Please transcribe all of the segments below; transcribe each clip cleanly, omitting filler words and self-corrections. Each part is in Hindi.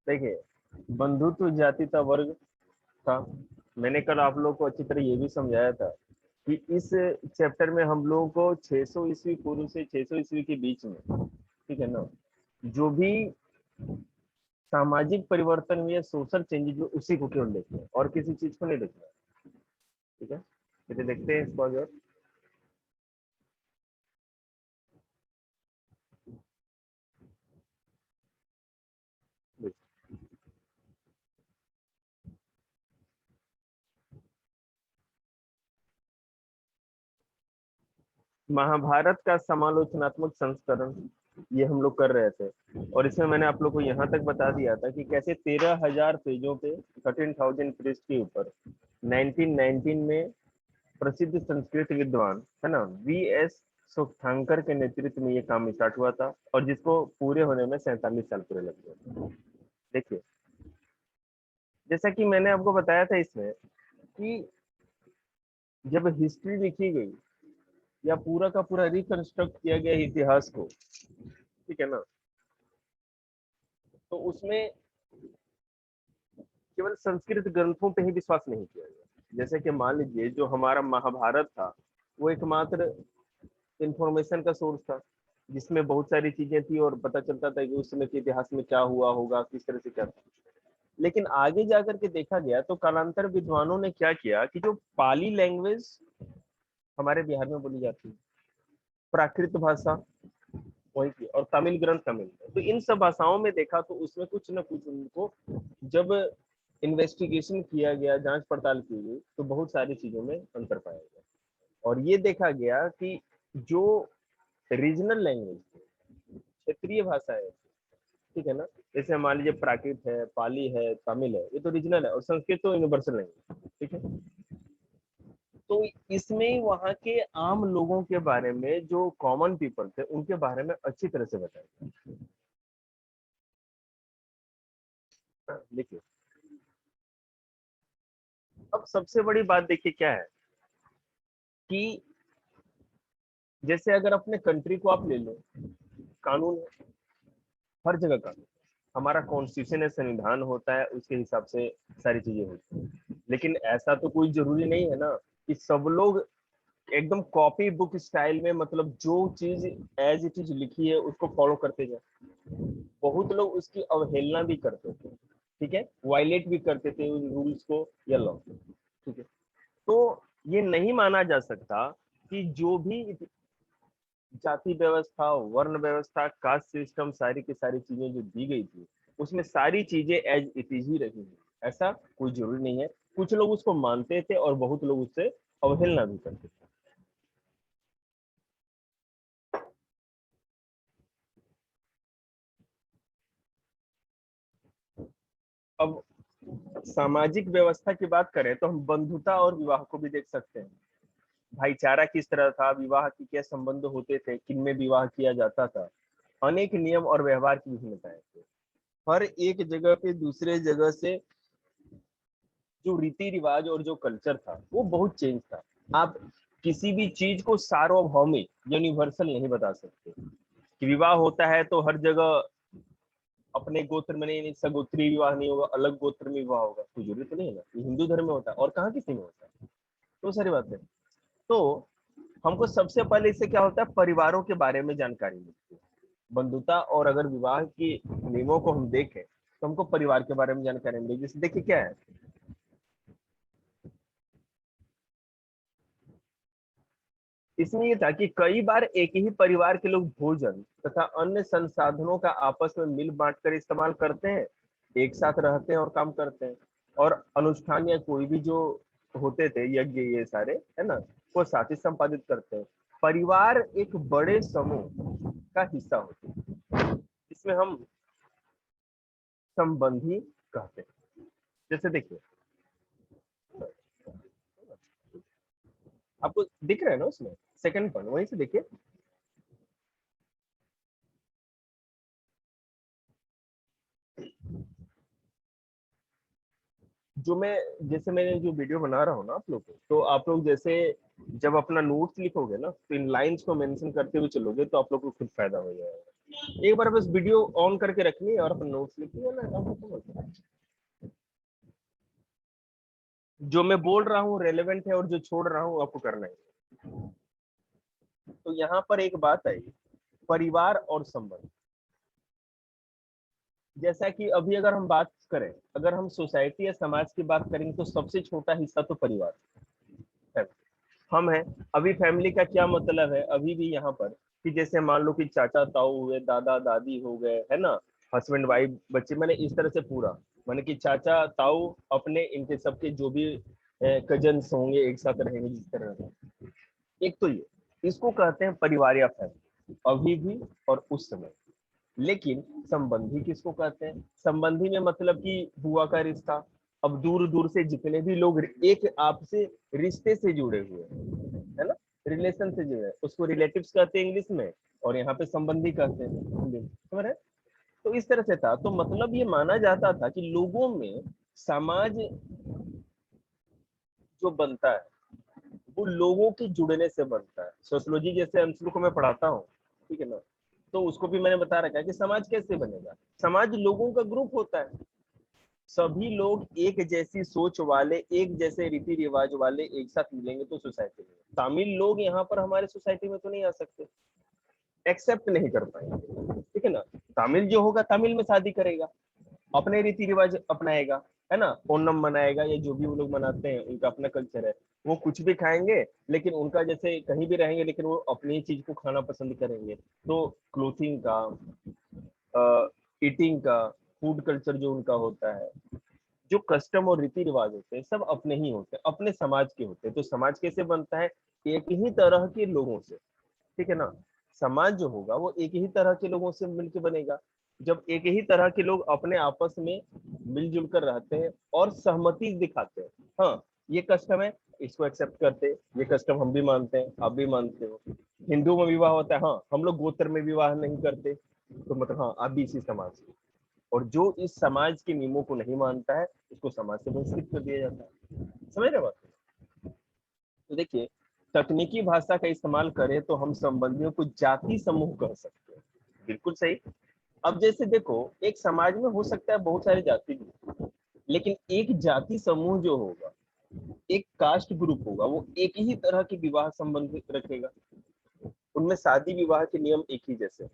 देखिए, बंधुत्व जातिता वर्ग था। मैंने कल आप लोगों को अच्छी तरह ये भी समझाया था कि इस चैप्टर में हम लोगों को 600 ईस्वी पूर्व से 600 ईस्वी के बीच में, ठीक है ना, जो भी सामाजिक परिवर्तन हुए, सोशल चेंजेस हुए, उसी को केवल देखना है और किसी चीज को नहीं देखना है। ठीक है, तो देखते हैं इसको आगे। महाभारत का समालोचनात्मक संस्करण ये हम लोग कर रहे थे, और इसमें मैंने आप लोग को यहाँ तक बता दिया था कि कैसे 13,000 पेजों पे 13,000 पृष्ठ के ऊपर 1919 में प्रसिद्ध संस्कृत विद्वान है ना वी.एस. सुखतांकर के नेतृत्व में ये काम स्टार्ट हुआ था, और जिसको पूरे होने में 47 साल पूरे लग गए। देखिए, जैसा कि मैंने आपको बताया था इसमें कि जब हिस्ट्री लिखी गई या पूरा का पूरा रिकंस्ट्रक्ट किया गया इतिहास को, ठीक है ना, तो उसमें केवल संस्कृत ग्रंथों पे ही विश्वास नहीं किया गया। जैसे कि मान लीजिए जो हमारा महाभारत था, वो एकमात्र इंफॉर्मेशन का सोर्स था जिसमें बहुत सारी चीजें थी और पता चलता था कि उस समय के इतिहास में क्या हुआ होगा, किस तरह से क्या था। लेकिन आगे जाकर के देखा गया तो कालांतर विद्वानों ने क्या किया कि जो पाली लैंग्वेज हमारे बिहार में बोली जाती है, प्राकृत भाषा वही की, और तमिल ग्रंथ तमिल, तो इन सब भाषाओं में देखा तो उसमें कुछ न कुछ उनको जब इन्वेस्टिगेशन किया गया, जांच पड़ताल की गई, तो बहुत सारी चीजों में अंतर पाया गया। और ये देखा गया कि जो रीजनल लैंग्वेज, क्षेत्रीय भाषा है, ठीक है ना, जैसे मान लीजिए प्राकृत है, पाली है, तमिल है, ये तो रीजनल है, और संस्कृत तो यूनिवर्सल लैंग्वेज, ठीक है। तो इसमें वहाँ के आम लोगों के बारे में, जो कॉमन पीपल थे, उनके बारे में अच्छी तरह से बताया। देखिए, अब सबसे बड़ी बात देखिए क्या है कि जैसे अगर अपने कंट्री को आप ले लो, कानून है, हर जगह कानून, हमारा कॉन्स्टिट्यूशन है, संविधान होता है, उसके हिसाब से सारी चीजें होती है। लेकिन ऐसा तो कोई जरूरी नहीं है ना कि सब लोग एकदम कॉपी बुक स्टाइल में, मतलब जो चीज एज इट इज लिखी है उसको फॉलो करते जाए। बहुत लोग उसकी अवहेलना भी करते थे, ठीक है, वायलेट भी करते थे उन रूल्स को या लॉ, ठीक है। तो ये नहीं माना जा सकता कि जो भी जाति व्यवस्था, वर्ण व्यवस्था, कास्ट सिस्टम, सारी की सारी चीजें जो दी गई थी, उसमें सारी चीजें एज इट इज ही रही है, ऐसा कोई जरूरी नहीं है। कुछ लोग उसको मानते थे और बहुत लोग उससे अवहेलना भी करते थे। अब सामाजिक व्यवस्था की बात करें तो हम बंधुता और विवाह को भी देख सकते हैं। भाईचारा किस तरह था, विवाह के क्या संबंध होते थे, किनमें विवाह किया जाता था, अनेक नियम और व्यवहार की भिन्नताएं थी। हर एक जगह पे दूसरे जगह से जो रीति रिवाज और जो कल्चर था वो बहुत चेंज था। आप किसी भी चीज को सार्वभौमिक यूनिवर्सल नहीं बता सकते कि विवाह होता है तो हर जगह अपने गोत्र में नहीं, सगोत्री विवाह नहीं होगा, अलग गोत्र में विवाह होगा, कोई जरूरी तो नहीं है ना। ये हिंदू धर्म में होता है और कहाँ किसी में होता है, तो सारी बात है। तो हमको सबसे पहले इससे क्या होता है, परिवारों के बारे में जानकारी मिलती है। बंधुता और अगर विवाह की नियमों को हम देखें तो हमको परिवार के बारे में जानकारी मिलेगी। जैसे देखिए क्या है, इसमें ये था कि कई बार एक ही परिवार के लोग भोजन तथा अन्य संसाधनों का आपस में मिल बांट कर इस्तेमाल करते हैं, एक साथ रहते हैं और काम करते हैं, और अनुष्ठान या कोई भी जो होते थे यज्ञ ये सारे है ना, वो साथ ही संपादित करते हैं। परिवार एक बड़े समूह का हिस्सा होते हैं, इसमें हम संबंधी कहते हैं। जैसे देखिए, आपको दिख रहा है ना उसमें सेकंड पॉइंट, वहीं से देखिए। जो मैं जैसे मैंने जो वीडियो बना रहा हूँ ना आप लोग को, तो आप लोग जैसे जब अपना नोट्स लिखोगे ना तो इन लाइंस को मेंशन करते हुए चलोगे तो आप लोग को खुद फायदा हो जाएगा। एक बार बस वीडियो ऑन करके रखनी है और अपन नोट्स लिखनी है ना। जो मैं बोल रहा हूँ रेलेवेंट है और जो छोड़ रहा हूँ आपको करना है। तो यहाँ पर एक बात आई, परिवार और संबंध। जैसा कि अभी अगर हम बात करें, अगर हम सोसाइटी या समाज की बात करेंगे तो सबसे छोटा हिस्सा तो परिवार है, हम हैं। अभी फैमिली का क्या मतलब है, अभी भी यहाँ पर कि जैसे मान लो कि चाचा ताऊ हुए, दादा दादी हो गए, है ना, हस्बैंड वाइफ बच्चे, मैंने इस तरह से पूरा, मैंने कि चाचा ताऊ अपने इनके सबके जो भी कजन्स होंगे एक साथ रहेंगे जिस तरह से। एक तो ये, इसको कहते हैं परिवार या फैमिली, अभी भी और उस समय। लेकिन संबंधी किसको कहते हैं? संबंधी में मतलब कि बुआ का रिश्ता। अब दूर दूर से जितने भी लोग एक आपसे रिश्ते से जुड़े हुए हैं, है ना, रिलेशन से जुड़े हैं, उसको रिलेटिव्स कहते हैं इंग्लिश में, और यहाँ पे संबंधी कहते हैं हिंदी में, समझ रहे हैं? तो इस तरह से था। तो मतलब ये माना जाता था कि लोगों में समाज जो बनता है वो लोगों के जुड़ने से बनता है। सोशियोलॉजी जैसे अंशुल को मैं पढ़ाता हूँ, ठीक है ना, तो उसको भी मैंने बता रखा है कि समाज कैसे बनेगा। समाज लोगों का ग्रुप होता है, सभी लोग एक जैसी सोच वाले, एक जैसे रीति रिवाज वाले एक साथ मिलेंगे तो सोसाइटी में। तमिल लोग यहाँ पर हमारे सोसाइटी में तो नहीं आ सकते, एक्सेप्ट नहीं कर पाएंगे, ठीक है ना। तमिल जो होगा तमिल में शादी करेगा, अपने रीति रिवाज अपनाएगा, है ना, ओणम मनाएगा, या जो भी वो लोग मनाते हैं उनका अपना कल्चर है। वो कुछ भी खाएंगे, लेकिन उनका जैसे कहीं भी रहेंगे लेकिन वो अपनी चीज को खाना पसंद करेंगे। तो क्लोथिंग का, ईटिंग का, फूड कल्चर जो उनका होता है, जो कस्टम और रीति रिवाज होते हैं सब अपने ही होते हैं, अपने समाज के होते हैं। तो समाज कैसे बनता है? एक ही तरह के लोगों से, ठीक है ना। समाज जो होगा वो एक ही तरह के लोगों से मिलकर बनेगा। जब एक ही तरह के लोग अपने आपस में मिलजुल कर रहते हैं और सहमति दिखाते हैं, हाँ ये कस्टम है, इसको एक्सेप्ट करते हैं, ये कस्टम हम भी मानते हैं, आप भी मानते हो। हिंदू में विवाह होता है, हाँ हम लोग गोत्र में विवाह नहीं करते, तो मतलब हाँ आप भी इसी समाज के। और जो इस समाज के नियमों को नहीं मानता है उसको समाज से बहिष्कृत कर दिया जाता है। समझ रहे बात? तो देखिए, तकनीकी भाषा का इस्तेमाल करें तो हम संबंधियों को जाति समूह कह सकते हैं, बिल्कुल सही। अब जैसे देखो, एक समाज में हो सकता है बहुत सारी जाति भी, लेकिन एक जाति समूह जो होगा, एक कास्ट ग्रुप होगा, वो एक ही तरह के विवाह संबंध रखेगा। उनमें शादी विवाह के नियम एक ही जैसे,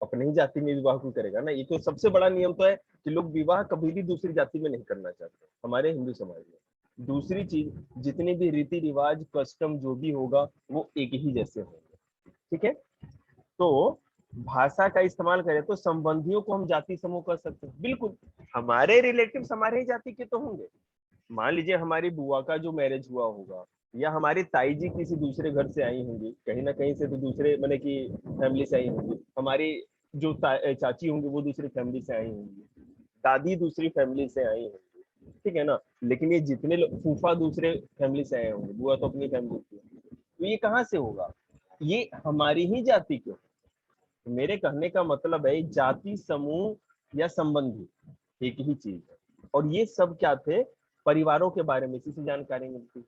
अपने ही जाति में विवाह क्यों करेगा ना। ये तो सबसे बड़ा नियम तो है कि लोग विवाह कभी भी दूसरी जाति में नहीं करना चाहते हमारे हिंदू समाज में। दूसरी चीज, जितने भी रीति रिवाज कस्टम जो भी होगा वो एक ही जैसे होंगे, ठीक है। तो भाषा का इस्तेमाल करें तो संबंधियों को हम जाति समूह कर सकते हैं, बिल्कुल। हमारे रिलेटिव्स हमारे ही जाति के तो होंगे। मान लीजिए हमारी बुआ का जो मैरिज हुआ होगा, या हमारी ताई जी किसी दूसरे घर से आई होंगी, कहीं ना कहीं से तो दूसरे मैंने कि फैमिली से आई होंगी। हमारी जो चाची होंगी वो दूसरी फैमिली से आई होंगी, दादी दूसरी फैमिली से आई होंगी, ठीक है ना। लेकिन ये जितने लोग, फूफा दूसरे फैमिली से आए होंगे, बुआ तो अपनी फैमिली की, तो ये कहाँ से होगा? ये हमारी ही जाति के। मेरे कहने का मतलब है जाति समूह या संबंधी एक ही चीज है। और ये सब क्या थे? परिवारों के बारे में इसी से जानकारी मिलती।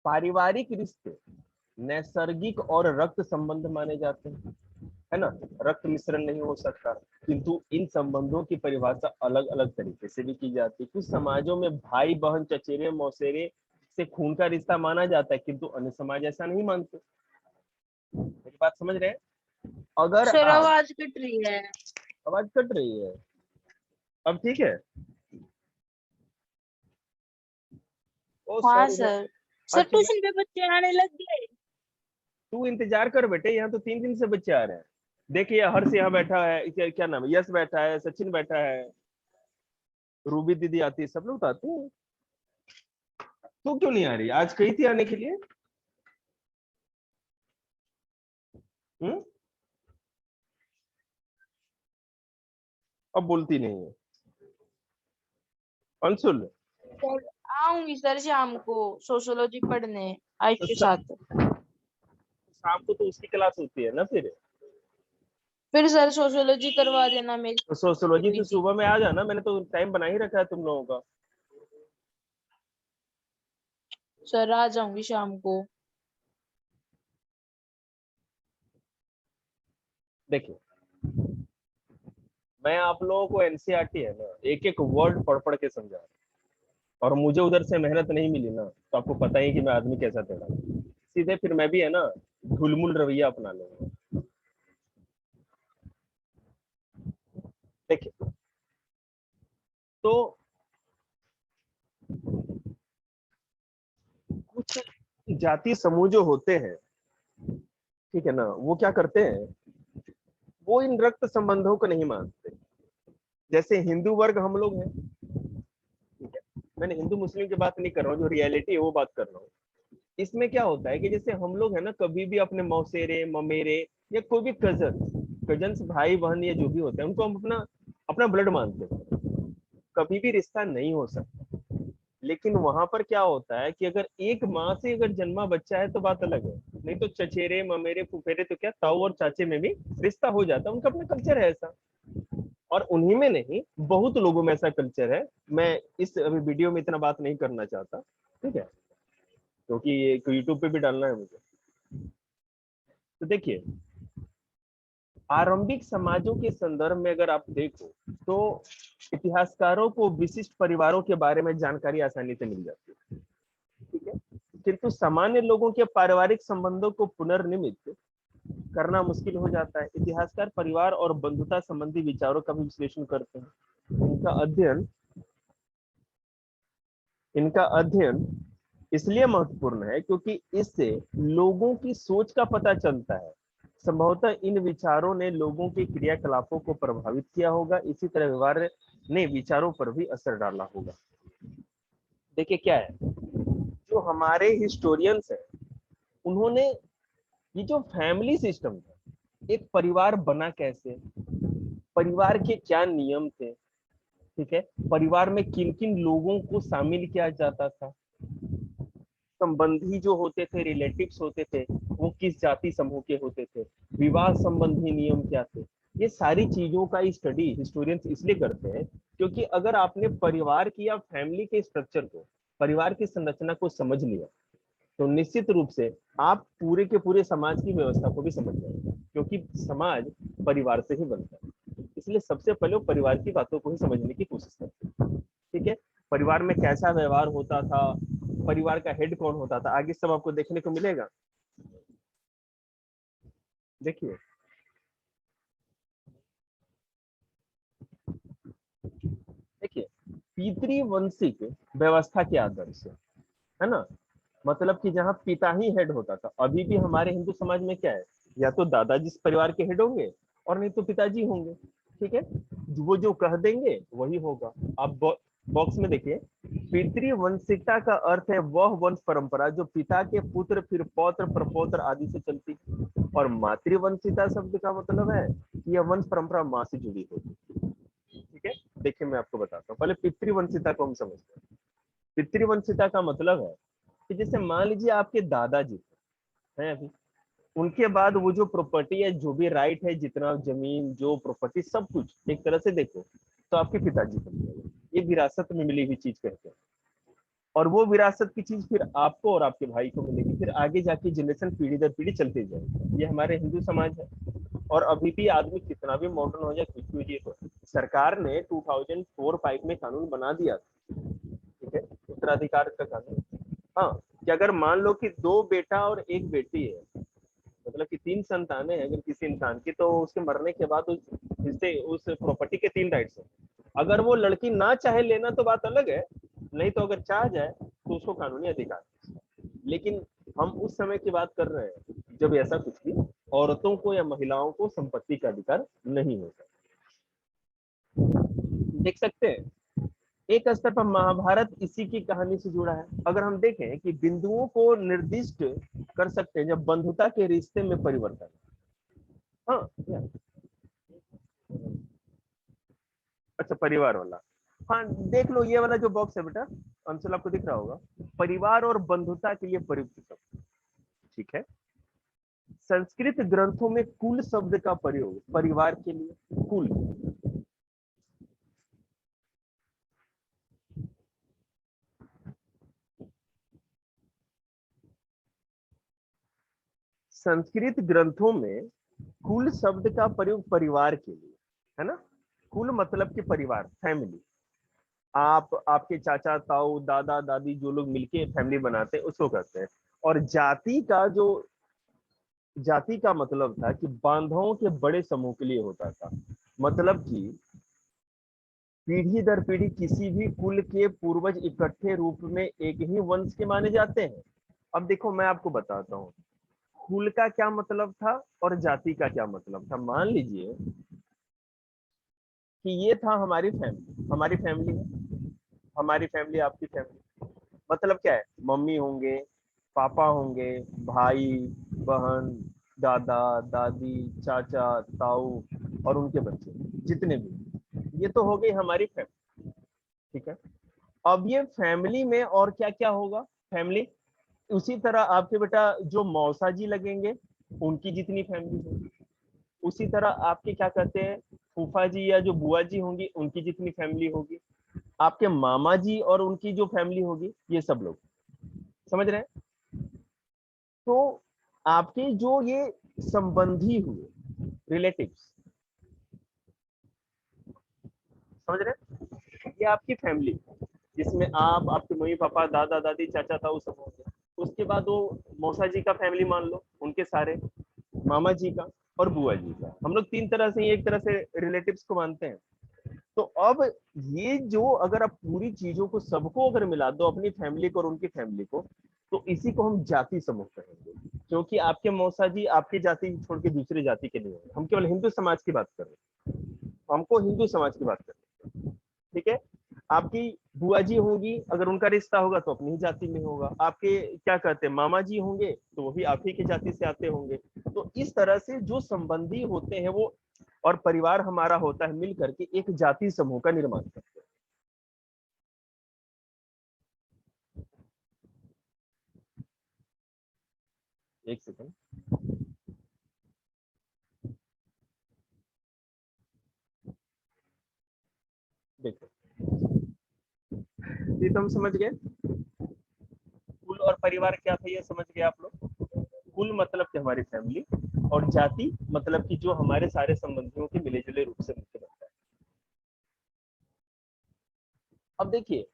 पारिवारिक रिश्ते नैसर्गिक और रक्त संबंध माने जाते हैं, है ना। रक्त मिश्रण नहीं हो सकता, किंतु इन संबंधों की परिभाषा अलग अलग तरीके से भी की जाती है। कुछ समाजों में भाई बहन चचेरे मौसेरे से खून का रिश्ता माना जाता है, किंतु अन्य समाज ऐसा नहीं मानते। मेरी बात समझ रहे हैं? अगर सर आप, आवाज कट रही है। आवाज कट रही है, अब ठीक है? ओ हाँ सॉरी मैं, सर। सर अच्छा मैं, ट्यूशन पे बच्चे आने लग गए। तू इंतजार कर बेटे, यहाँ तो 3 दिन से बच्चे आ रहे हैं। देखिए हर्ष यहाँ बैठा है, क्या नाम है, यश बैठा है, सचिन बैठा है, रूबी दीदी आती है, सब लोग तो आते हैं। तू क्यों नहीं आ रही? आज कही थी आने के लिए। हम्म, अब बोलती नहीं है अंशुल। सर आऊंगी सर शाम को सोशियोलॉजी पढ़ने आयुष तो के साथ। शाम को तो उसकी क्लास होती है ना फिर। फिर सर सोशियोलॉजी करवा देना मेरी तो छुट्टी सोशियोलॉजी हुई तो थी। सुबह में आ जाना, मैंने तो टाइम बना ही रखा है तुम लोगों का। सर आ जाऊंगी शाम को। देखिए, मैं आप लोगों को एनसीईआरटी है ना, एक एक वर्ड पढ़ पढ़ के समझा रहा हूं, और मुझे उधर से मेहनत नहीं मिली ना, तो आपको पता ही कि मैं आदमी कैसा टेढ़ा हूं। सीधे फिर मैं भी है ना ढुलमुल रवैया अपना लूंगा। देखिए, तो कुछ जाति समूह जो होते हैं, ठीक है ना, वो क्या करते हैं, वो इन रक्त संबंधों को नहीं मानते। जैसे हिंदू वर्ग हम लोग हैं, ठीक है, मैंने हिंदू मुस्लिम की बात नहीं कर रहा हूँ, जो रियलिटी है वो बात कर रहा हूँ। इसमें क्या होता है कि जैसे हम लोग है ना, कभी भी अपने मौसेरे ममेरे या कोई भी कजन्स भाई बहन या जो भी होते हैं, उनको हम अपना अपना ब्लड मानते हैं। कभी भी रिश्ता नहीं हो सकता। लेकिन वहां पर क्या होता है कि अगर एक माँ से अगर जन्मा बच्चा है तो बात अलग है, नहीं तो चचेरे ममेरे फुफेरे तो क्या ताऊ और चाचे में भी रिश्ता हो जाता है, उनका अपना कल्चर है ऐसा। और उन्हीं में नहीं, बहुत लोगों में ऐसा कल्चर है। मैं इस अभी वीडियो में इतना बात नहीं करना चाहता, ठीक है, क्योंकि ये यूट्यूब पे भी डालना है मुझे। तो देखिए, आरंभिक समाजों के संदर्भ में अगर आप देखो, तो इतिहासकारों को विशिष्ट परिवारों के बारे में जानकारी आसानी से मिल जाती है, ठीक है, किंतु सामान्य लोगों के पारिवारिक संबंधों को पुनर्निर्मित करना मुश्किल हो जाता है। इतिहासकार परिवार और बंधुता संबंधी विचारों का भी विश्लेषण करते हैं। इनका अध्ययन इसलिए महत्वपूर्ण है क्योंकि इससे लोगों की सोच का पता चलता है। संभवतः इन विचारों ने लोगों के क्रियाकलापों को प्रभावित किया होगा, इसी तरह व्यवहार ने विचारों पर भी असर डाला होगा। देखिए क्या है, जो हमारे हिस्टोरियंस है, उन्होंने ये जो फैमिली सिस्टम था, एक परिवार बना कैसे, परिवार के क्या नियम थे, ठीक है, परिवार में किन किन लोगों को शामिल किया जाता था, संबंधी जो होते थे, रिलेटिव्स होते थे, वो किस जाति समूह के होते थे, विवाह संबंधी नियम क्या थे, ये सारी चीजों का स्टडी हिस्टोरियंस इसलिए करते हैं क्योंकि अगर आपने परिवार की या फैमिली के स्ट्रक्चर को, परिवार की संरचना को समझ लिया, तो निश्चित रूप से आप पूरे के पूरे समाज की व्यवस्था को भी समझ जाएंगे, क्योंकि समाज परिवार से ही बनता है। इसलिए सबसे पहले वो परिवार की बातों को ही समझने की कोशिश करते हैं, ठीक है। परिवार में कैसा व्यवहार होता था, परिवार का हेड कौन होता था, आगे सब आपको देखने को मिलेगा। देखिए, देखिए, पितृवंशिक व्यवस्था के आदर्श है ना, मतलब कि जहाँ पिता ही हेड होता था। अभी भी हमारे हिंदू समाज में क्या है, या तो दादाजी इस परिवार के हेड होंगे, और नहीं तो पिताजी होंगे, ठीक है, वो जो कह देंगे वही होगा। आप बॉक्स में देखिए, पितृवंशिकता का अर्थ है वह वंश परंपरा जो पिता के पुत्र फिर पौत्र प्रपौत्र आदि से चलती, और मातृवंशिता शब्द का मतलब है कि यह वंश परंपरा माँ से जुड़ी होती, ठीक है। देखिए मैं आपको बताता हूँ, पहले पितृवंशिता को हम समझते हैं। पितृवंशिता का मतलब है कि जैसे मान लीजिए आपके दादाजी हैं अभी, उनके बाद वो जो प्रॉपर्टी है, जो भी राइट है, जितना जमीन जो प्रॉपर्टी सब कुछ एक तरह से देखो तो आपके पिताजी को मिलेगा। ये विरासत में मिली हुई चीज कहते हैं, और वो विरासत की चीज फिर आपको और आपके भाई को मिलेगी, फिर आगे जाके जनरेशन पीढ़ी दर पीढ़ी चलते जाएगी। ये हमारे हिंदू समाज है। और अभी भी आदमी कितना भी मॉडर्न हो जाए, कुछ भी हो जाए, तो सरकार ने 2004-5 में कानून बना दिया, ठीक है, उत्तराधिकार का कानून। हाँ, कि अगर मान लो कि 2 बेटा और 1 बेटी है, मतलब कि 3 संतानें हैं अगर किसी इंसान की, तो उसके मरने के बाद उस हिस्से उस प्रॉपर्टी के 3 राइट्स हैं। अगर वो लड़की ना चाहे लेना तो बात अलग है, नहीं तो अगर चाह जाए तो उसको कानूनी अधिकार है। लेकिन हम उस समय की बात कर रहे हैं जब ऐसा कुछ भी औरतों को या महिलाओं को संपत्ति का अधिकार नहीं होता। देख सकते हैं, एक स्तर पर महाभारत इसी की कहानी से जुड़ा है। अगर हम देखें कि बिंदुओं को निर्दिष्ट कर सकते हैं जब बंधुता के रिश्ते में परिवर्तन। हाँ, अच्छा, परिवार वाला, हाँ देख लो, ये वाला जो बॉक्स है बेटा, अंशुल आपको दिख रहा होगा, परिवार और बंधुता के लिए प्रयुक्त शब्द, ठीक है। संस्कृत ग्रंथों में कुल शब्द का प्रयोग परिवार के लिए, कुल, संस्कृत ग्रंथों में कुल शब्द का प्रयोग परिवार के लिए, है ना। कुल मतलब कि परिवार, फैमिली। आप, आपके चाचा ताऊ दादा दादी जो लोग मिलके फैमिली बनाते हैं उसको कहते हैं। और जाति का मतलब था कि बांधवों के बड़े समूह के लिए होता था। मतलब कि पीढ़ी दर पीढ़ी किसी भी कुल के पूर्वज इकट्ठे रूप में एक ही वंश के माने जाते हैं। अब देखो मैं आपको बताता हूँ कुल का क्या मतलब था और जाति का क्या मतलब था। मान लीजिए कि ये था हमारी फैमिली है, हमारी फैमिली आपकी फैमिली। मतलब क्या है, मम्मी होंगे, पापा होंगे, भाई बहन, दादा दादी, चाचा ताऊ और उनके बच्चे जितने भी, ये तो हो गई हमारी फैमिली। ठीक है। अब ये फैमिली में और क्या क्या होगा, फैमिली उसी तरह आपके बेटा जो मौसा जी लगेंगे उनकी जितनी फैमिली होगी, उसी तरह आपके क्या कहते हैं फूफा जी या जो बुआ जी होंगी उनकी जितनी फैमिली होगी, आपके मामा जी और उनकी जो फैमिली होगी, ये सब लोग, समझ रहे हैं। तो आपके जो ये संबंधी हुए, रिलेटिव्स, समझ रहे हैं, ये आपकी फैमिली जिसमें आप, आपके मम्मी पापा दादा दादी चाचा ताऊ सब होंगे। उसके बाद वो मौसा जी का फैमिली मान लो, उनके सारे, मामा जी का और बुआ जी का, हम लोग तीन तरह से, एक तरह से रिलेटिव्स को मानते हैं। तो अब ये जो अगर आप पूरी चीजों को सबको अगर मिला दो, अपनी फैमिली को और उनकी फैमिली को, तो इसी को हम जाति समूह कहेंगे। क्योंकि आपके मौसा जी आपकी जाति छोड़ के दूसरी जाति के नहीं होंगे, हम केवल हिंदू समाज की बात कर रहे हैं, हमको हिंदू समाज की बात कर रहे हैं। ठीक है। आपकी बुआ जी होंगी, अगर उनका रिश्ता होगा तो अपनी ही जाति में होगा। आपके क्या कहते हैं मामा जी होंगे तो वो भी आप ही की जाति से आते होंगे। तो इस तरह से जो संबंधी होते हैं वो, और परिवार हमारा होता है मिल करके एक जाति समूह का निर्माण करते हैं। एक सेकंड, देखो ये तो हम समझ गए, कुल और परिवार क्या था ये समझ गए आप लोग। कुल मतलब कि हमारी फैमिली, और जाति मतलब कि जो हमारे सारे संबंधियों के मिले जुले रूप से मुख्य बनता है। अब देखिए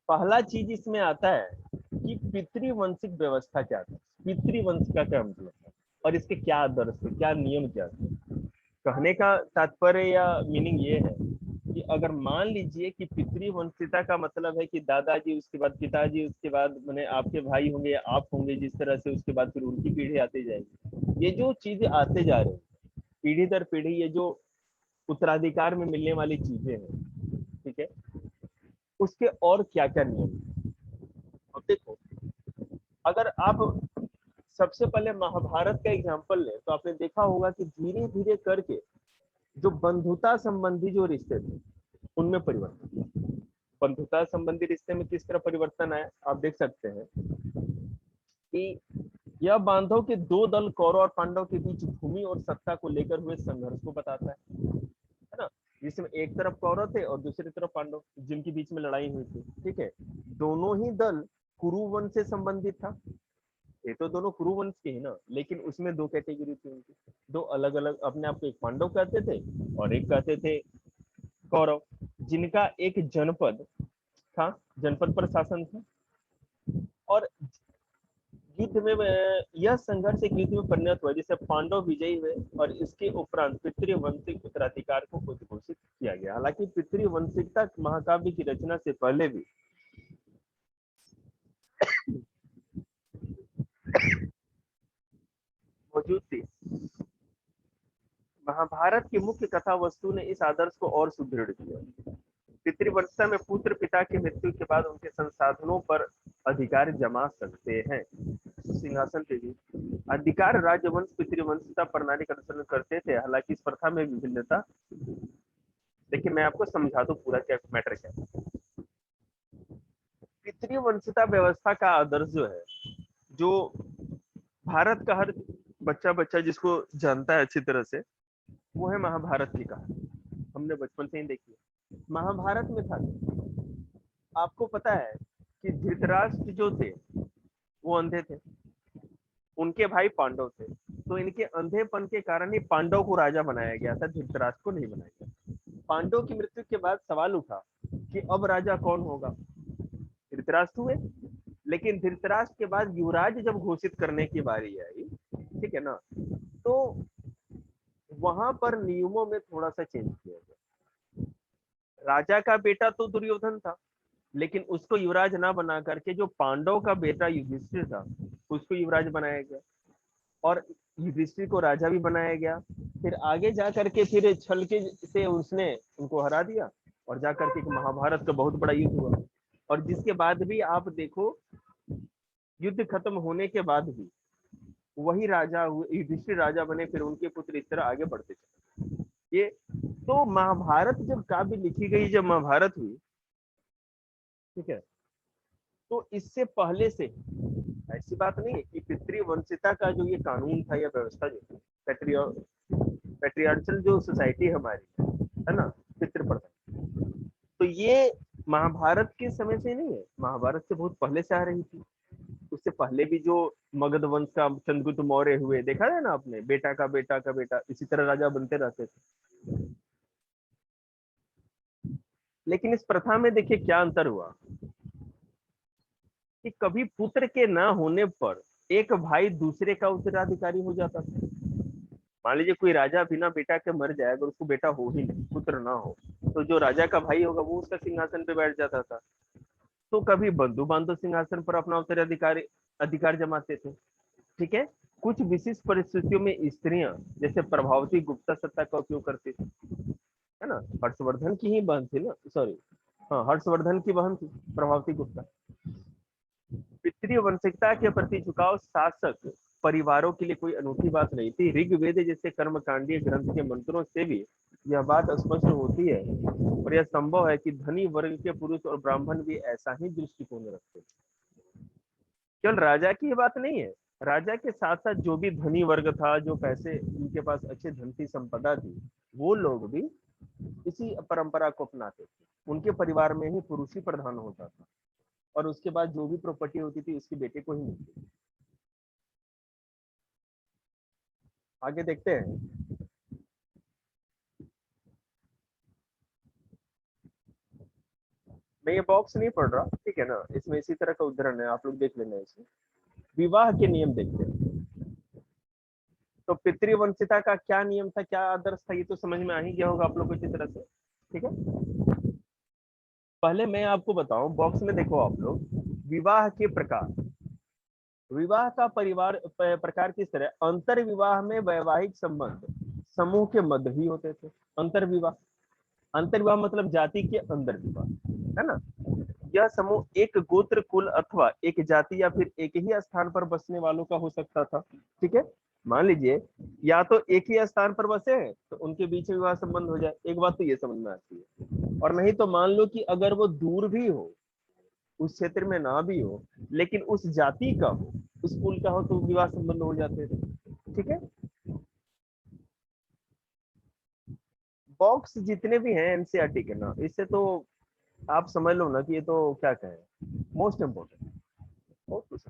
पहला चीज इसमें आता है कि पितृवंशिक व्यवस्था क्या था। पितृवंश का क्या मतलब है और इसके क्या आदर्श थे, क्या नियम क्या थे। कहने का तात्पर्य या मीनिंग ये है कि अगर मान लीजिए कि पितृवंशिता का मतलब है कि दादाजी, उसके बाद पिताजी, उसके बाद मैंने आपके भाई होंगे, आप होंगे जिस तरह से, उसके बाद फिर उनकी पीढ़ी आती जाएगी। ये जो चीजें आते जा रहे हैं पीढ़ी दर पीढ़ी, ये जो उत्तराधिकार में मिलने वाली चीजें हैं, ठीक है, उसके और क्या क्या नियम हैं। अब देखो अगर आप सबसे पहले महाभारत का एग्जांपल लें तो आपने देखा होगा कि धीरे धीरे करके जो बंधुता संबंधी जो रिश्ते थे उनमें परिवर्तन, बंधुता संबंधी रिश्ते में किस तरह परिवर्तन आया आप देख सकते हैं कि यह बांधव के दो दल कौरव और पांडव के बीच भूमि और सत्ता को लेकर हुए संघर्ष को बताता है ना। जिसमें एक तरफ कौरव थे और दूसरी तरफ पांडव, जिनके बीच में लड़ाई हुई थी। ठीक है। दोनों ही दल कुरुवंश से संबंधित था, ये तो दोनों कुरुवंश के ही ना, लेकिन उसमें दो कैटेगरी थी उनकी, दो अलग अलग, अपने आप को एक पांडव कहते थे और एक कहते थे कौरव, जिनका एक जनपद था, जनपद पर शासन था। और युद्ध में यह संघर्ष एक युद्ध में परिणत हुआ जिससे पांडव विजयी हुए और इसके उपरांत पितृवंशिक उत्तराधिकार को उद्घोषित किया गया। हालांकि पितृवंशिकता महाकाव्य की रचना से पहले भी मौजूद थी। महाभारत की मुख्य कथा वस्तु ने इस आदर्श को और सुदृढ़ किया। पितृवंशता में पुत्र पिता की मृत्यु के बाद उनके संसाधनों पर अधिकार जमा सकते हैं, सिंहासन पे भी अधिकार। राजवंश पितृवंशता प्रणाली का अनुसरण करते थे, हालांकि इस प्रथा में विभिन्नता। देखिए मैं आपको समझा दूं पूरा क्या मैटर क्या है। पितृवंशता व्यवस्था का आदर्श जो है, जो भारत का हर बच्चा बच्चा जिसको जानता है अच्छी तरह से, वो है महाभारत की कहानी। हमने बचपन से ही देखी है। महाभारत में था, आपको पता है कि धृतराष्ट्र जो थे वो अंधे थे, उनके भाई पांडव थे, तो इनके अंधेपन के कारण ही पांडव को राजा बनाया गया था, धृतराष्ट्र को नहीं बनाया गया। पांडव की मृत्यु के बाद सवाल उठा कि अब राजा कौन होगा, धृतराष्ट्र हुए। लेकिन धृतराष्ट्र के बाद युवराज जब घोषित करने की बारी आई, ठीक है ना, तो वहां पर नियमों में थोड़ा सा चेंज किया गया। राजा का बेटा तो दुर्योधन था, लेकिन उसको युवराज ना बना करके जो पांडव का बेटा युधिष्ठिर था उसको युवराज बनाया गया, और युधिष्ठिर को राजा भी बनाया गया। फिर आगे जा करके फिर छल के से उसने उनको हरा दिया, और जा करके महाभारत का बहुत बड़ा युद्ध हुआ। और जिसके बाद भी आप देखो, युद्ध खत्म होने के बाद भी वही राजा हुए, युधिष्ठिर राजा बने, फिर उनके पुत्र इस तरह आगे बढ़ते चले। ये तो महाभारत जब काव्य लिखी गई, जब महाभारत हुई, ठीक है, तो इससे पहले से ऐसी बात नहीं है कि पितृवंशिता का जो ये कानून था या व्यवस्था जो पैट्रियार्चल जो सोसाइटी हमारी है ना, पितृप्रधान, तो ये महाभारत के समय से नहीं है, महाभारत से बहुत पहले से आ रही थी। उससे पहले भी जो मगध वंश का चंद्रगुप्त मौर्य हुए, देखा है ना आपने, बेटा का बेटा का बेटा, इसी तरह राजा बनते रहते थे। लेकिन इस प्रथा में देखिए क्या अंतर हुआ कि कभी पुत्र के न होने पर एक भाई दूसरे का उत्तराधिकारी हो जाता था। मान लीजिए कोई राजा बिना बेटा के मर जाए, अगर उसको बेटा हो ही नहीं, पुत्र ना हो, तो जो राजा का भाई होगा वो उसका सिंहासन पे बैठ जाता था। तो कभी बंधु बांधव सिंहासन पर अपना उत्तराधिकारी अधिकार जमाते थे, ठीक है। कुछ विशिष्ट परिस्थितियों में स्त्रियां जैसे प्रभावती गुप्ता सत्ता का उपयोग करती थी, है ना, हर्षवर्धन की ही बहन थी ना, सॉरी, हाँ, हर्षवर्धन की बहन थी प्रभावती गुप्ता। पितृवंशिकता के प्रति झुकाव शासक परिवारों के लिए कोई अनूठी बात नहीं थी। ऋग्वेद जैसे कर्मकांडीय ग्रंथ के मंत्रों से भी यह बात स्पष्ट होती है, और यह संभव है कि धनी वर्ग के पुरुष और ब्राह्मण भी ऐसा ही दृष्टिकोण रखते थे। केवल राजा की बात नहीं है, राजा के साथ साथ जो भी धनी वर्ग था, जो पैसे उनके पास अच्छे धन की संपदा थी, वो लोग भी इसी परंपरा को अपनाते थे। उनके परिवार में ही पुरुष ही प्रधान होता था, और उसके बाद जो भी प्रॉपर्टी होती थी उसके बेटे को ही मिलती थी। आगे देखते हैं। मैं ये बॉक्स नहीं पढ़ रहा, ठीक है ना, इसमें इसी तरह का उदाहरण है, आप लोग देख लेना। इसमें विवाह के नियम देखते हैं। तो पितृवंशिता का क्या नियम था, क्या आदर्श था, ये तो समझ में आ ही गया होगा आप लोग को अच्छी तरह से, ठीक है। पहले मैं आपको बताऊं, बॉक्स में देखो आप लोग, विवाह के प्रकार। विवाह का प्रकार किस तरह, अंतर विवाह में वैवाहिक संबंध समूह के मध्य ही होते थे। अंतर विवाह, अंतर विवाह मतलब जाति के अंदर विवाह, है ना। यह समूह एक गोत्र, कुल अथवा एक जाति या फिर एक ही स्थान पर बसने वालों का हो सकता था, ठीक है। मान लीजिए या तो एक ही स्थान पर बसे हैं तो उनके बीच में विवाह संबंध हो जाए, एक बात तो ये समझ में आती है। और नहीं तो मान लो कि अगर वो दूर भी हो, उस क्षेत्र में ना भी हो, लेकिन उस जाति का हो, उस कुल का हो, तो विवाह संबंध हो जाते थे, ठीक है। बॉक्स जितने भी हैं एनसीईआरटी के ना, इससे तो आप समझ लो ना कि ये तो क्या कहें, मोस्ट इम्पोर्टेंट, बहुत कुछ।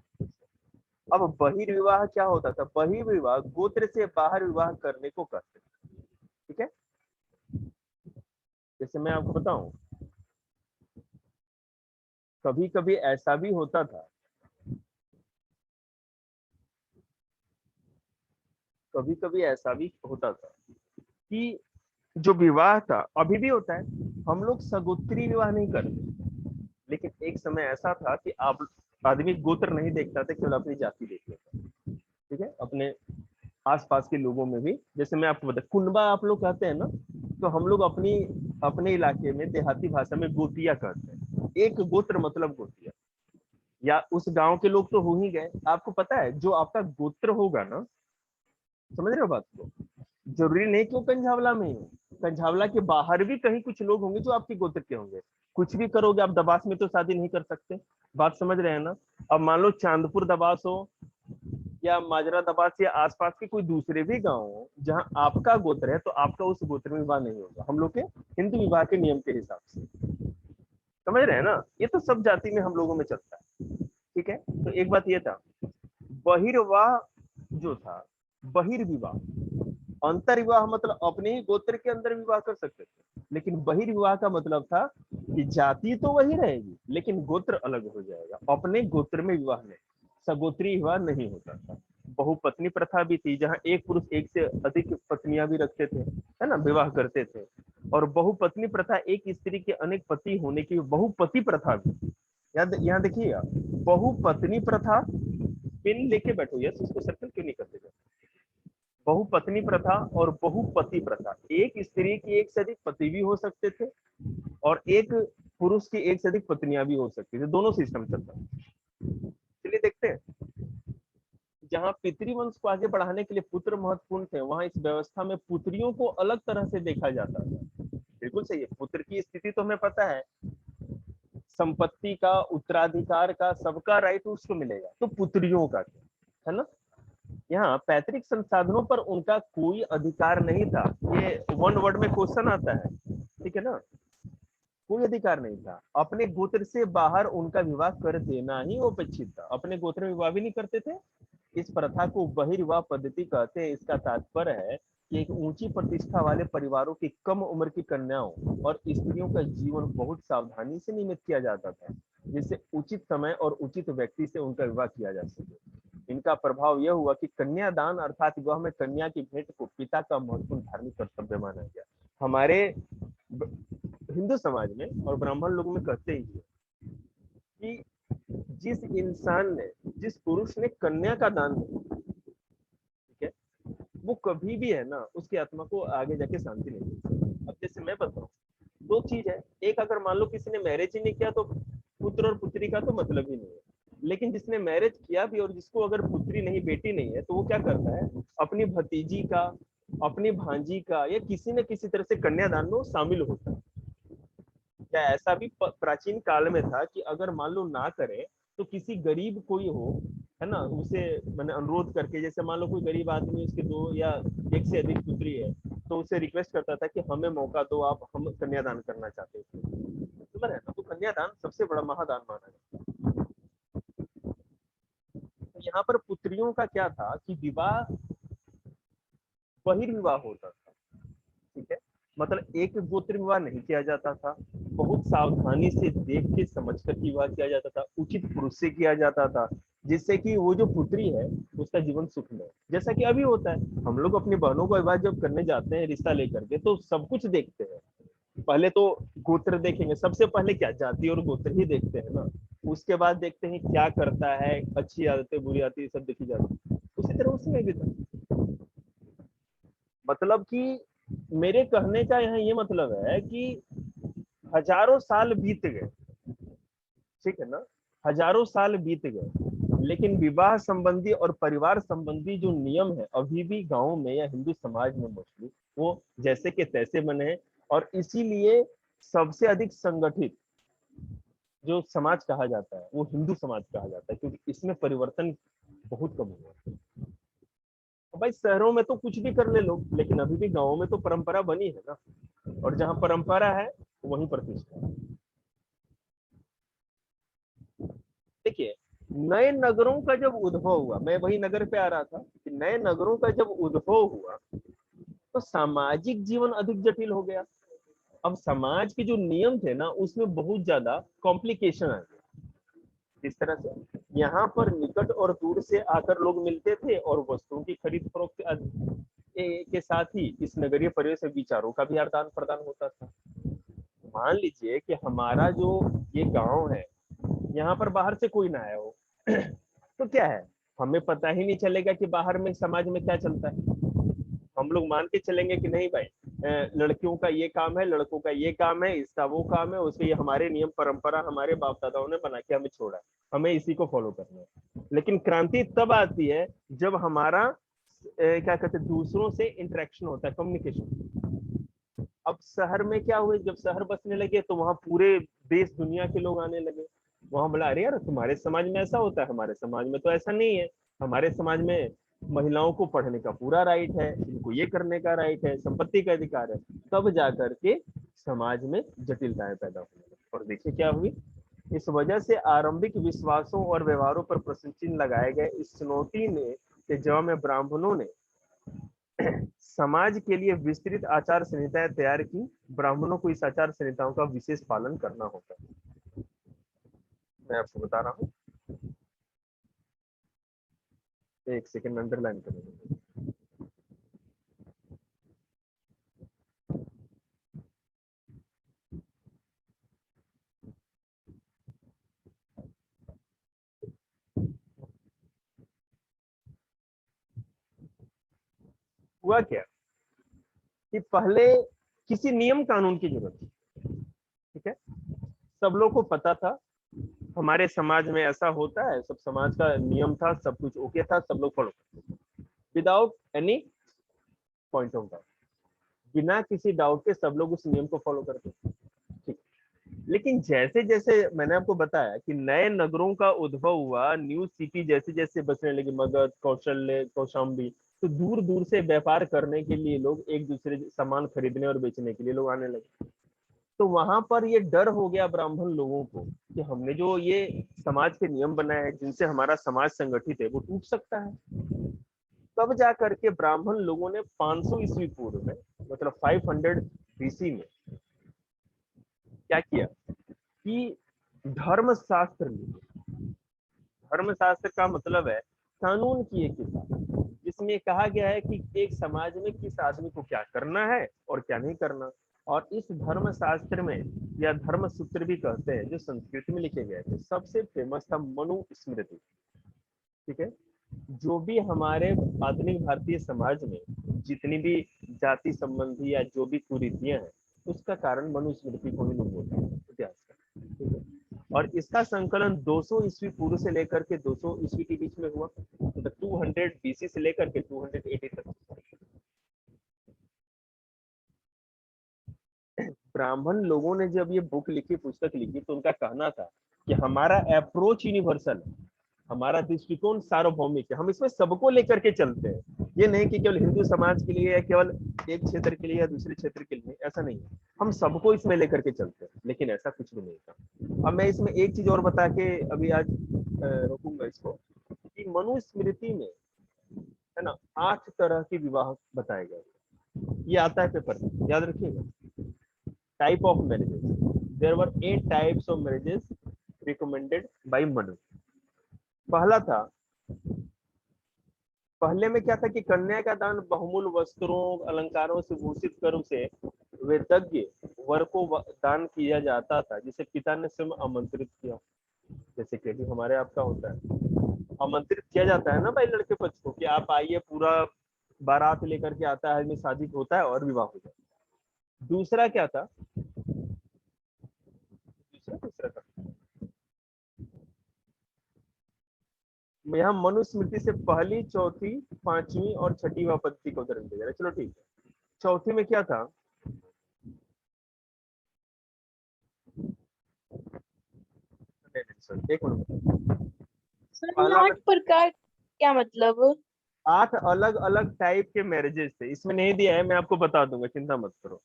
अब बहिर्विवाह क्या होता था, बहिर्विवाह गोत्र से बाहर विवाह करने को कहते हैं, ठीक है। जैसे मैं आपको बताऊं, कभी कभी ऐसा भी होता था, कभी कभी ऐसा भी होता था कि जो विवाह था, अभी भी होता है, हम लोग सगोत्री विवाह नहीं करते, लेकिन एक समय ऐसा था कि आप आदमी गोत्र नहीं देखता था, केवल अपनी जाति देख लेता, ठीक है। अपने आसपास के लोगों में भी, जैसे मैं आपको बता, कुनबा आप लोग कहते हैं ना, तो हम लोग अपनी अपने इलाके में देहाती भाषा में गोतिया कहते हैं। एक गोत्र मतलब गोतिया, या उस गांव के लोग तो हो ही गए। आपको पता है जो आपका गोत्र होगा ना, समझ रहे हो बात को, जरूरी नहीं कि वो कंझावला में ही हो, कंझावला के बाहर भी कहीं कुछ लोग होंगे जो आपके गोत्र के होंगे। कुछ भी करोगे आप, दबास में तो शादी नहीं कर सकते, बात समझ रहे हैं ना। अब मान लो चांदपुर दबास हो या माजरा दबास या आसपास के कोई दूसरे भी गांव हो जहां आपका गोत्र है, तो आपका उस गोत्र में विवाह नहीं होगा, हम लोग के हिंदू विवाह के नियम के हिसाब से, समझ रहे हैं ना। ये तो सब जाति में हम लोगों में चलता है, ठीक है। तो एक बात ये था, बहिर्वाह जो था बहिर्विवाह, अंतर्विवाह मतलब अपने ही गोत्र के अंदर विवाह कर सकते थे, लेकिन बहिर्विवाह का मतलब था कि जाति तो वही रहेगी लेकिन गोत्र अलग हो जाएगा, अपने गोत्र में विवाह नहीं, सगोत्री विवाह नहीं होता था। बहुपत्नी प्रथा भी थी, जहां एक पुरुष एक से अधिक पत्नियां भी रखते थे, है ना, विवाह करते थे। और बहुपत्नी प्रथा एक स्त्री के अनेक पति होने की बहुपति प्रथा भी। याद यहाँ देखिएगा, बहुपत्नी प्रथा, पिन लेके बैठो, यस उसको सर्कल क्यों नहीं करते? बहुपत्नी प्रथा और बहुपति प्रथा, एक स्त्री की एक से अधिक पति भी हो सकते थे और एक पुरुष की एक से अधिक पत्नियां भी हो सकती थी, दोनों सिस्टम चलता है। चलिए देखते हैं, जहां पितृवंश को आगे बढ़ाने के लिए पुत्र महत्वपूर्ण थे, वहां इस व्यवस्था में पुत्रियों को अलग तरह से देखा जाता था। बिल्कुल सही है, पुत्र की स्थिति तो हमें पता है, संपत्ति का, उत्तराधिकार का, सबका राइट उसको मिलेगा, तो पुत्रियों का है ना। यहाँ पैतृक संसाधनों पर उनका कोई अधिकार नहीं था, ये वन वर्ड में क्वेश्चन आता है, ठीक है ना, कोई अधिकार नहीं था। अपने गोत्र से बाहर उनका विवाह कर देना ही अपेक्षित था, अपने गोत्र में विवाह भी नहीं करते थे। इस प्रथा को बहिर्विवाह पद्धति कहते हैं। इसका तात्पर्य है कि एक ऊंची प्रतिष्ठा वाले परिवारों की कम उम्र की कन्याओं और स्त्रियों का जीवन बहुत सावधानी से नियमित किया जाता था, जिससे उचित समय और उचित व्यक्ति से उनका विवाह किया जा सके। इनका प्रभाव यह हुआ कि कन्यादान अर्थात विवाह में कन्या की भेंट को पिता का महत्वपूर्ण धार्मिक कर्तव्य माना गया। हमारे हिंदू समाज में और ब्राह्मण लोग में कहते ही है कि जिस इंसान ने, जिस पुरुष ने कन्या का दान दिया, ठीक है, वो कभी भी है ना, उसकी आत्मा को आगे जाके शांति नहीं मिलती। अब जैसे मैं बताऊं, दो चीज है, एक अगर मान लो किसी ने मैरिज ही नहीं किया तो पुत्र और पुत्री का तो मतलब ही नहीं है, लेकिन जिसने मैरिज किया भी और जिसको अगर पुत्री नहीं, बेटी नहीं है, तो वो क्या करता है, अपनी भतीजी का, अपनी भांजी का या किसी न किसी तरह से कन्यादान में शामिल होता है। क्या ऐसा भी प्राचीन काल में था कि अगर मान लो ना करे तो किसी गरीब कोई हो, है ना, उसे मैंने अनुरोध करके, जैसे मान लो कोई गरीब आदमी, उसके दो या एक से अधिक पुत्री है, तो उसे रिक्वेस्ट करता था कि हमें मौका दो, आप, हम कन्यादान करना चाहते हैं, समझ रहे हैं ना। तो कन्यादान सबसे बड़ा महादान माना जाता है। तो यहाँ पर पुत्रियों का क्या था कि विवाह, बहिर्विवाह होता था, ठीक है, मतलब एक गोत्र विवाह नहीं किया जाता था, बहुत सावधानी से देख के समझ कर विवाह किया जाता था, उचित पुरुष से किया जाता था, जिससे कि वो जो पुत्री है उसका जीवन सुखमय, जैसा कि अभी होता है। हम लोग अपनी बहनों को विवाह जब करने जाते हैं रिश्ता लेकर के, तो सब कुछ देखते हैं, पहले तो गोत्र देखेंगे, सबसे पहले क्या, जाति और गोत्र ही देखते हैं ना, उसके बाद देखते हैं क्या करता है, अच्छी आदतें बुरी आदतें सब देखी जाती है। उसी तरह उसमें भी था, मतलब कि मेरे कहने का यहाँ ये मतलब है कि हजारों साल बीत गए, ठीक है ना, हजारों साल बीत गए, लेकिन विवाह संबंधी और परिवार संबंधी जो नियम है अभी भी गांव में या हिंदू समाज में मोस्टली वो जैसे के तैसे बने हैं। और इसीलिए सबसे अधिक संगठित जो समाज कहा जाता है वो हिंदू समाज कहा जाता है, क्योंकि इसमें परिवर्तन बहुत कम हुआ है। भाई शहरों में तो कुछ भी कर ले लोग, लेकिन अभी भी गाँव में तो परंपरा बनी है ना, और जहाँ परंपरा है वहीं प्रतिष्ठा है। देखिए, नए नगरों का जब उद्भव हुआ, मैं वही नगर पे आ रहा था कि नए नगरों का जब उद्भव हुआ तो सामाजिक जीवन अधिक जटिल हो गया। अब समाज के जो नियम थे ना उसमें बहुत ज्यादा कॉम्प्लिकेशन आ गया। जिस तरह से यहाँ पर निकट और दूर से आकर लोग मिलते थे और वस्तुओं की खरीद फरोख्त के साथ ही इस नगरीय परिवेश में विचारों का भी आदान प्रदान होता था। मान लीजिए कि हमारा जो ये गांव है, यहाँ पर बाहर से कोई ना आया हो तो क्या है, हमें पता ही नहीं चलेगा कि बाहर में समाज में क्या चलता है। हम लोग मान के चलेंगे कि नहीं भाई, लड़कियों का ये काम है, लड़कों का ये काम है, इसका वो काम है, उसके ये हमारे नियम परंपरा हमारे बाप दादाओं ने बना के हमें छोड़ा है, हमें इसी को फॉलो करना है। लेकिन क्रांति तब आती है जब हमारा क्या कहते हैं, दूसरों से इंटरेक्शन होता है, कम्युनिकेशन। अब शहर में क्या हुए, जब शहर बसने लगे तो वहां पूरे देश दुनिया के लोग आने लगे। वहां बोला, अरे यार तुम्हारे समाज में ऐसा होता है, हमारे समाज में तो ऐसा नहीं है, हमारे समाज में महिलाओं को पढ़ने का पूरा राइट है, इनको ये करने का राइट है, संपत्ति का अधिकार है। तब जाकर के समाज में जटिलताएं पैदा होने लगी। और देखिए क्या हुई, इस वजह से आरंभिक विश्वासों और व्यवहारों पर प्रश्न चिन्ह लगाए गए। इस चुनौती ने के जवाब में ब्राह्मणों ने समाज के लिए विस्तृत आचार संहिताएं तैयार की, ब्राह्मणों को इस आचार संहिताओं का विशेष पालन करना होता है। मैं आपको बता रहा हूँ, एक सेकंड अंडरलाइन करेंगे। हुआ क्या कि पहले किसी नियम कानून की जरूरत थी, ठीक है। सब लोग को पता था हमारे समाज में ऐसा होता है, सब समाज का नियम था, सब कुछ ओके था, सब लोग फॉलो करते without any point of doubt, बिना किसी डाउट के सब लोग उस नियम को फॉलो करते, ठीक। लेकिन जैसे जैसे मैंने आपको बताया कि नए नगरों का उद्भव हुआ, न्यू सिटी जैसे जैसे बसने लगी, मगध, कौशल्य, कौशाम्बी, तो दूर दूर से व्यापार करने के लिए लोग, एक दूसरे सामान खरीदने और बेचने के लिए लोग आने लगे। तो वहां पर ये डर हो गया ब्राह्मण लोगों को कि हमने जो ये समाज के नियम बनाए हैं, जिनसे हमारा समाज संगठित है, वो टूट सकता है। तब जा करके ब्राह्मण लोगों ने 500 ईस्वी पूर्व में, मतलब 500 बीसी में क्या किया कि धर्मशास्त्र लिखे। धर्मशास्त्र का मतलब है कानून की एक किताब, जिसमें कहा गया है कि एक समाज में किस आदमी को क्या करना है और क्या नहीं करना। और इस धर्मशास्त्र में, या धर्म सूत्र भी कहते हैं, जो संस्कृत में लिखे गए थे, सबसे फेमस था मनुस्मृति, ठीक है। जो भी हमारे आधुनिक भारतीय समाज में जितनी भी जाति संबंधी या जो भी कुरीतियां हैं, उसका कारण मनुस्मृति को ही लोग बोलते हैं, इतिहास का, ठीक है। और इसका संकलन 200 ईस्वी पूर्व से लेकर के 200 ईस्वी के बीच में हुआ, मतलब 200 बीसी से लेकर के 280 तक। ब्राह्मण लोगों ने जब ये बुक लिखी, पुस्तक लिखी, तो उनका कहना था कि हमारा अप्रोच यूनिवर्सल है, हमारा दृष्टिकोण सार्वभौमिक है, हम इसमें सबको लेकर के चलते हैं। ये नहीं कि केवल हिंदू समाज के लिए या केवल एक क्षेत्र के लिए या दूसरे क्षेत्र के लिए, ऐसा नहीं है, हम सबको इसमें लेकर के चलते हैं। लेकिन ऐसा कुछ भी नहीं था। अब मैं इसमें एक चीज और बता के अभी आज रोकूंगा इसको, कि मनुस्मृति में, है ना, 8 तरह के विवाह बताए गए। ये आता है पेपर में, याद रखिएगा। Type of marriages, there were 8 types of marriages recommended by Manu. पहला था, पहले में क्या था कि कन्या का दान बहुमूल्य वस्त्रों, अलंकारों से भूषित कर उसे वेदज्ञ वर को दान किया जाता था, जिसे पिता ने स्वयं आमंत्रित किया। जैसे कि भी हमारे आपका होता है, आमंत्रित किया जाता है ना भाई लड़के पक्ष को, कि आप आइए, पूरा बारात लेकर के आता है, शादी होता है और विवाह हो जाता है। दूसरा क्या था, दूसरा था, यहाँ मनुस्मृति से पहली, चौथी, पांचवी और छठी आपत्ति का उदाहरण दिया जा रहा है। चलो ठीक है। चौथी में क्या था, एक मिनट, सर ये पहला 8 प्रकार क्या मतलब? 8 अलग अलग टाइप के मैरिजेस थे, इसमें नहीं दिया है, मैं आपको बता दूंगा, चिंता मत करो।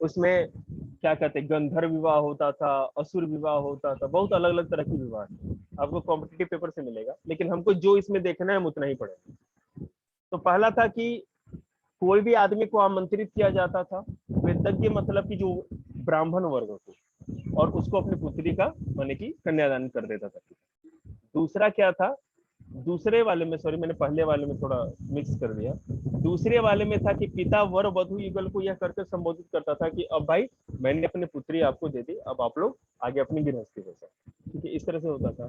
उसमें क्या कहते हैं, गंधर्व विवाह होता था, असुर विवाह होता था, बहुत अलग अलग तरह के विवाह थे। आपको कॉम्पिटिटिव पेपर से मिलेगा, लेकिन हमको जो इसमें देखना है हम उतना ही पढ़ेंगे। तो पहला था कि कोई भी आदमी को आमंत्रित किया जाता था, वेदज्ञ मतलब कि जो ब्राह्मण वर्ग को, और उसको अपनी पुत्री का माने कि कन्यादान कर देता था। दूसरा क्या था, दूसरे वाले में, सॉरी मैंने पहले वाले में थोड़ा मिक्स कर दिया। दूसरे वाले में था कि पिता वर वधु युगल को यह करके संबोधित करता था कि अब भाई मैंने अपनी पुत्री आपको दे दी, अब आप लोग आगे अपनी गृहस्थी हो सकते, ठीक है, इस तरह से होता था।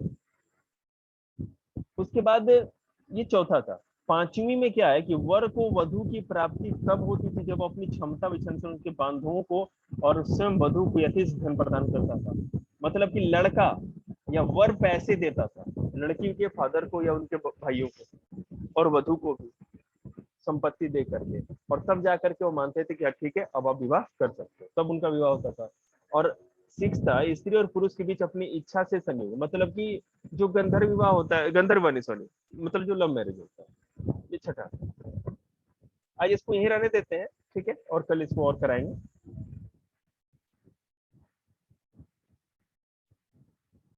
उसके बाद ये चौथा था। पांचवी में क्या है कि वर को वधु की प्राप्ति तब होती थी जब अपनी क्षमता विचरण से उनके बांधवों को और स्वयं वधु को यथेष्ट धन प्रदान करता था। मतलब कि लड़का या वर पैसे देता था लड़की के फादर को या उनके भाइयों को, और वधु को भी संपत्ति दे करके, और तब जाकर के वो मानते थे कि ठीक है अब आप विवाह कर सकते हो, तब उनका विवाह होता था। और सिक्स था, स्त्री और पुरुष के बीच अपनी इच्छा से संयोग, मतलब कि जो गंधर्व विवाह होता है, गंधर्व बनी सॉरी, मतलब जो लव मैरिज होता है। ये छठा। आज इसको यहीं रहने देते हैं, ठीक है, और कल इसको और कराएंगे।